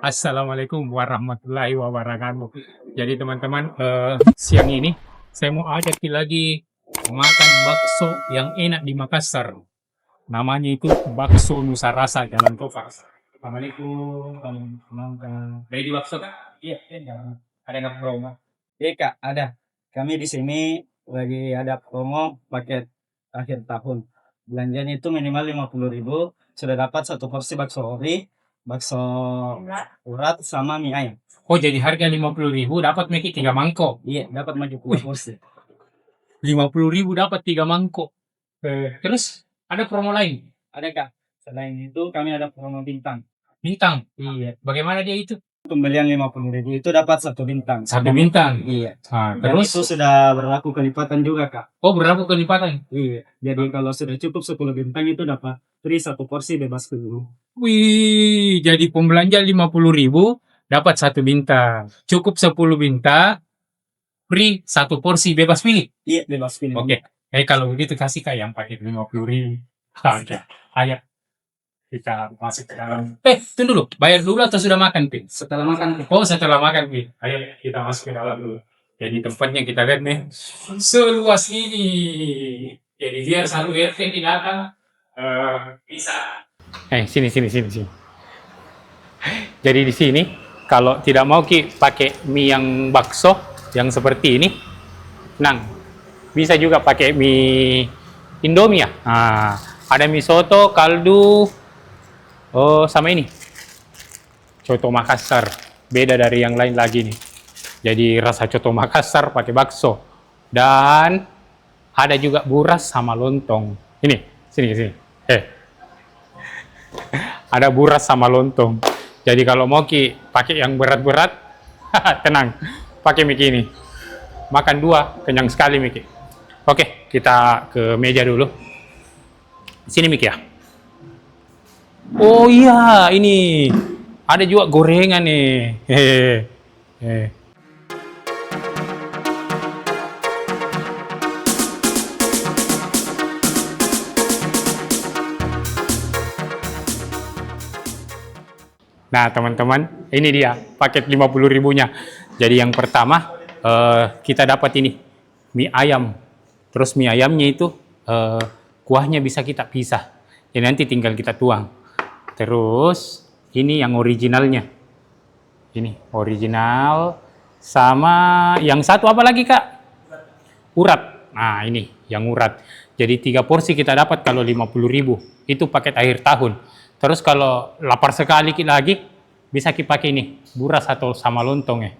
Assalamualaikum warahmatullahi wabarakatuh. Jadi teman-teman, siang ini saya mau ajak lagi makan bakso yang enak di Makassar. Namanya itu bakso Nusa Rasa Jalan Tofak. Assalamualaikum, teman-teman. Ready bakso kan? Iya, iya. Ada nggak promo? Iya Kak, ada. Kami di sini lagi ada promo paket akhir tahun. Belanjanya itu minimal 50.000, sudah dapat satu porsi bakso ori, bakso urat sama mie ayam. Oh, jadi harga 50.000 dapat Meki 3 mangkok. Iya, dapat maju Wih, porsi. 50.000 dapat 3 mangkok. Terus ada promo lain? Ada Kak. Selain itu kami ada promo bintang. Bintang. Iya, Bagaimana dia itu? pembelian 50.000 itu dapat satu bintang. Satu bintang. Iya. Dan Terus? itu sudah berlaku kelipatan juga Kak. Oh, berapa kelipatan? Iya. Jadi kalau sudah cukup 10 bintang itu dapat free satu porsi bebas pilih. Wih, jadi pembelanja 50.000 dapat satu bintang. Cukup 10 bintang, free satu porsi bebas pilih. Iya, bebas pilih. Oke, kalau begitu kasih kak yang pakai 50.000. Oke, ayo kita masuk ke dalam. Tunggu dulu, bayar dulu atau sudah makan, Pin? Setelah makan. Oh, setelah makan, Pin. Ayo kita masuk ke dalam dulu. Jadi tempatnya kita lihat nih, seluas ini. Jadi biar satu RT di datang, bisa. Sini, sini, sini, sini. Jadi di sini kalau tidak mau ki pakai mie yang bakso yang seperti ini, nang bisa juga pakai mie Indomie ya. Nah, ada mie soto, kaldu, oh sama ini coto Makassar. Beda dari yang lain lagi nih. Jadi rasa coto Makassar pakai bakso dan ada juga buras sama lontong. Ini sini sini. Ada buras sama lontong. Jadi kalau mau ki pakai yang berat-berat, tenang, pakai Miki ini. Makan dua, kenyang sekali Miki. Oke, kita ke meja dulu. Sini Miki ya. Oh iya, ini ada juga gorengan nih. Hehehe. Nah teman-teman, ini dia paket 50.000-nya. Jadi yang pertama kita dapat ini mie ayam. Terus mie ayamnya itu kuahnya bisa kita pisah. Jadi nanti tinggal kita tuang. Terus ini yang originalnya. Ini original sama yang satu apa lagi Kak? Urat. Nah ini yang urat. Jadi 3 porsi kita dapat kalau 50.000. Itu paket akhir tahun. Terus kalau lapar sekali lagi, bisa kita pakai ini, buras atau sama lontong ya.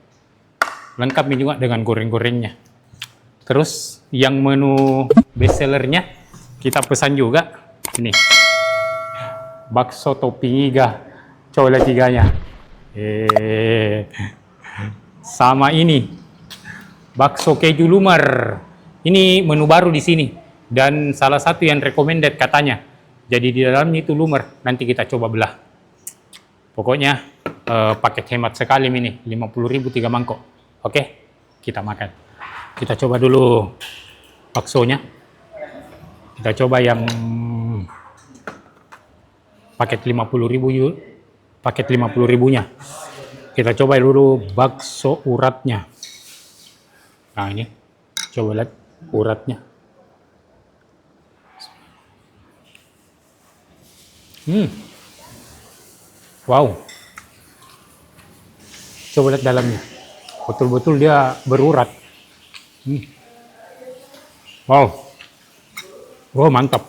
Lengkap juga dengan goreng-gorengnya. Terus yang menu bestsellernya, kita pesan juga, ini, bakso topping iga, coba lihat iganya. Sama ini, bakso keju lumer. Ini menu baru di sini. Dan salah satu yang recommended katanya. Jadi di dalamnya itu lumer, nanti kita coba belah. Pokoknya paket hemat sekali ini, 50.000 3 mangkok. Oke, kita makan. Kita coba dulu baksonya. Kita coba yang paket 50.000 yuk. Paket 50.000-nya. Kita coba dulu bakso uratnya. Nah ini, coba lihat uratnya. Wow. Coba lihat dalamnya. Betul-betul dia berurat. Wow. Wow, mantap.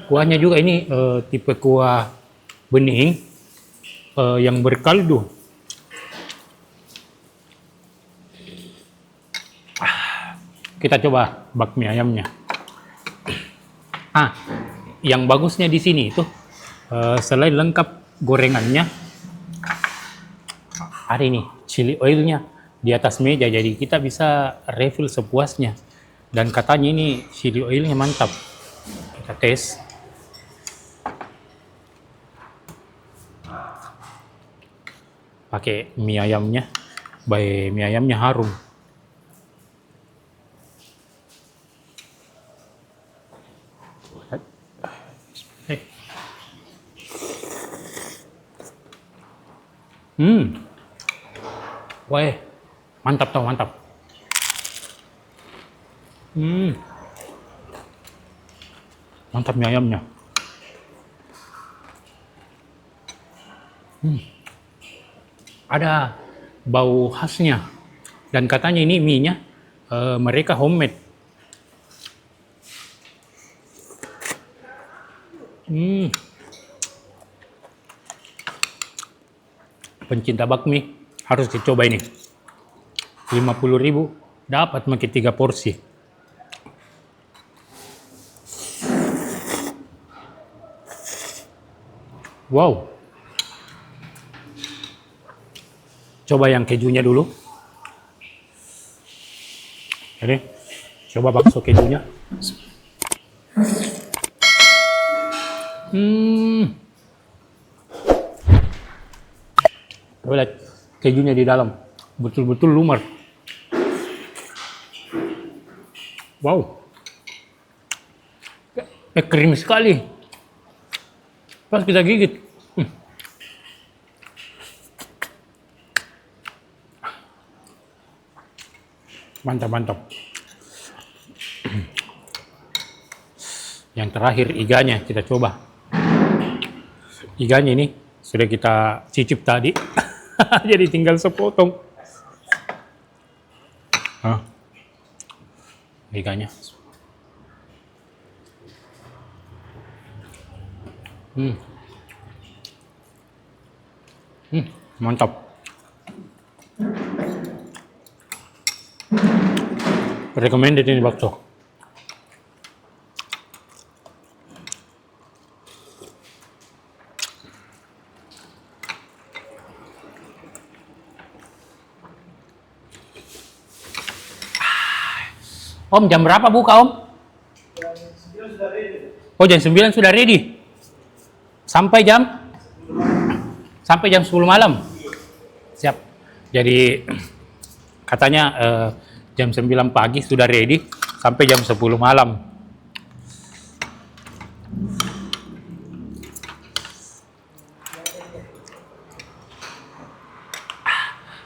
Kuahnya juga ini tipe kuah bening yang berkaldu. Kita coba bakmi ayamnya. Yang bagusnya di sini itu selain lengkap gorengannya, ada ini chili oilnya di atas meja, jadi kita bisa refill sepuasnya. Dan katanya ini chili oilnya mantap. Kita tes. Pakai mie ayamnya, mie ayamnya harum. Eh. Hmm. Wah, mantap tau, mantap. Hmm. Mantap mie ayamnya. Ada bau khasnya. Dan katanya ini mie-nya mereka homemade. Hmm. Pencinta bakmi harus dicoba ini. 50.000 dapat makin 3 porsi. Wow. Coba yang kejunya dulu. Jadi, coba bakso kejunya. Coba lihat kejunya di dalam. Betul-betul lumer. Wow. Krim sekali. Pas kita gigit. Mantap, mantap. Yang terakhir iganya kita coba. Iganya ini sudah kita cicip tadi. Jadi tinggal sepotong. Iganya. Mantap. Recommended ini bakso. Om, jam berapa buka, Om? Oh, jam 9 sudah ready. Sampai jam 10 malam. Siap. Jadi katanya jam 9 pagi sudah ready sampai jam 10 malam.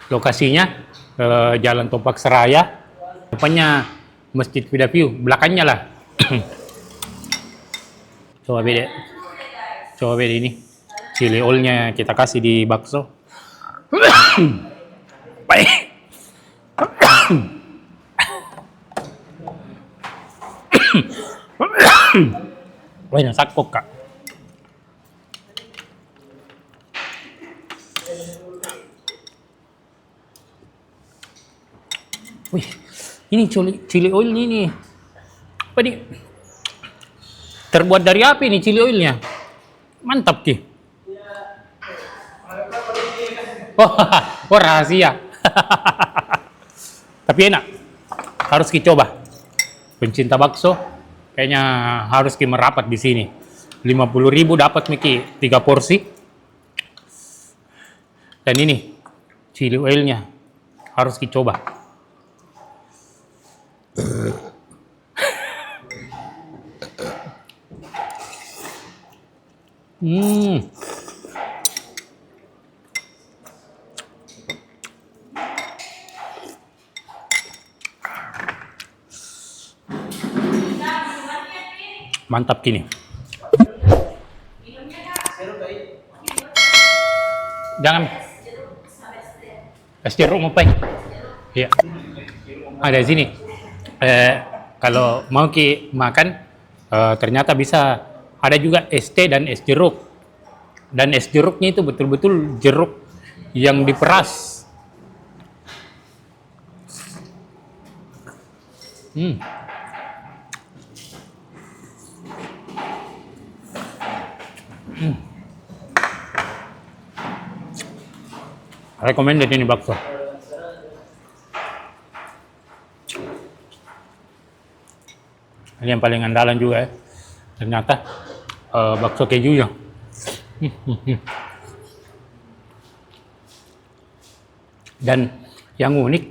Lokasinya Jalan Topak Seraya, depannya Masjid Fidafiu, belakangnya lah. Coba beda ini. Chili oil-nya kita kasih di bakso. Baik. Banyak sakok, Kak. Wih, ini chili oil ini. Apa nih? Terbuat dari apa ini chili oilnya? Mantap, Ki. Oh, rahasia. Tapi enak. Harus dicoba. Pencinta bakso kayaknya harus merapat di sini. 50.000 dapat Miki 3 porsi. Dan ini chili oilnya harus dicoba. Mantap gini. Jangan. Es jeruk mau pai. Iya. Ada di sini. Kalau mau makan, ternyata bisa ada juga es teh dan es jeruk. Dan es jeruknya itu betul-betul jeruk yang diperas. Recommended ini bakso. Ini yang paling andalan juga ya. Ternyata bakso kejunya. Dan yang unik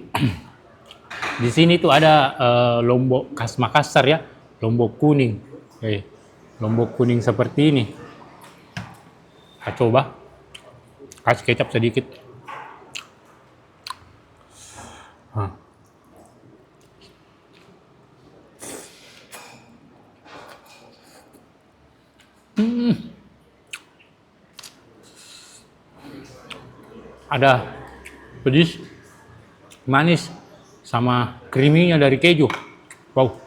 di sini tuh ada lombok khas Makassar ya, lombok kuning. Lombok kuning seperti ini. Kita coba. Kasih kecap sedikit. Hah. Ada pedis, manis, sama creamy-nya dari keju. Wow.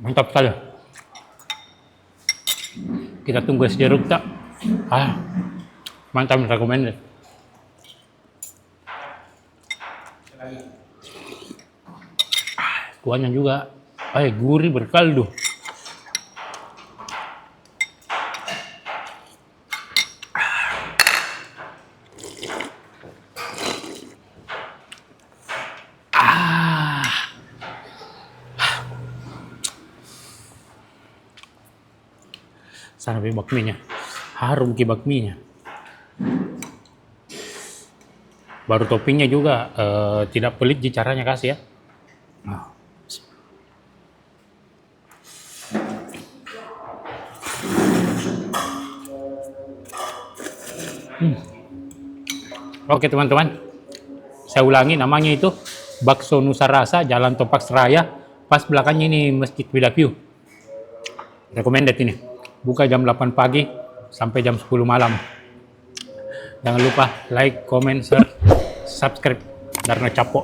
Mantap sekali. Kita tunggu es jeruk tak? Mantap, recommended. Kuahnya juga, gurih berkaldu. Sana bakminya, harum ki bakminya. Baru toppingnya juga tidak pelit di caranya kasih ya. Oke teman-teman, saya ulangi namanya itu Bakso Nusa Rasa, Jalan Topak Seraya, pas belakangnya ini Masjid Widakyu. Recommended ini. Buka jam 8 pagi sampai jam 10 malam. Jangan lupa like, comment, share, subscribe. Darno Capo.